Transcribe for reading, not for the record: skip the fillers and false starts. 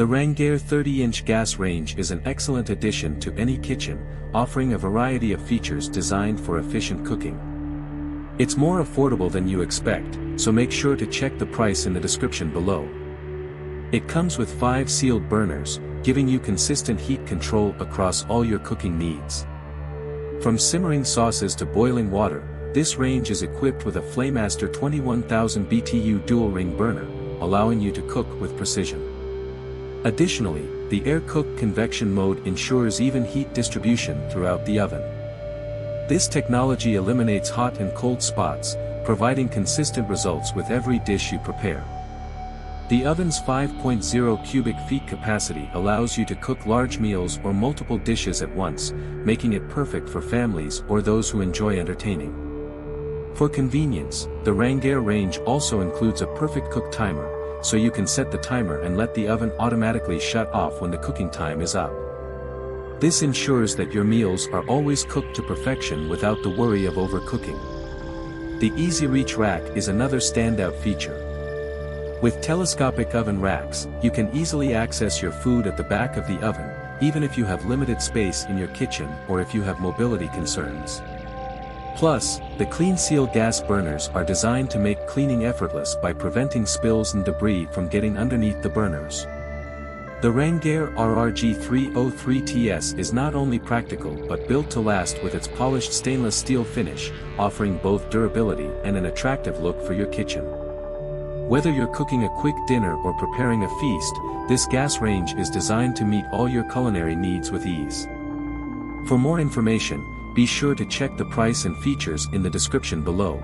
The Rangaire 30-inch gas range is an excellent addition to any kitchen, offering a variety of features designed for efficient cooking. It's more affordable than you expect, so make sure to check the price in the description below. It comes with 5 sealed burners, giving you consistent heat control across all your cooking needs. From simmering sauces to boiling water, this range is equipped with a FlameMaster 21,000 BTU Dual-Ring Burner, allowing you to cook with precision. Additionally, the AireCook Convection Mode ensures even heat distribution throughout the oven. This technology eliminates hot and cold spots, providing consistent results with every dish you prepare. The oven's 5.0 cubic feet capacity allows you to cook large meals or multiple dishes at once, making it perfect for families or those who enjoy entertaining. For convenience, the Rangaire range also includes a PerfectCook Timer, so you can set the timer and let the oven automatically shut off when the cooking time is up. This ensures that your meals are always cooked to perfection without the worry of overcooking. The Easy Reach Rack is another standout feature. With telescopic oven racks, you can easily access your food at the back of the oven, even if you have limited space in your kitchen or if you have mobility concerns. Plus, the Clean Seal gas burners are designed to make cleaning effortless by preventing spills and debris from getting underneath the burners. The Rangaire RRG303TS is not only practical but built to last with its polished stainless steel finish, offering both durability and an attractive look for your kitchen. Whether you're cooking a quick dinner or preparing a feast, this gas range is designed to meet all your culinary needs with ease. For more information, be sure to check the price and features in the description below.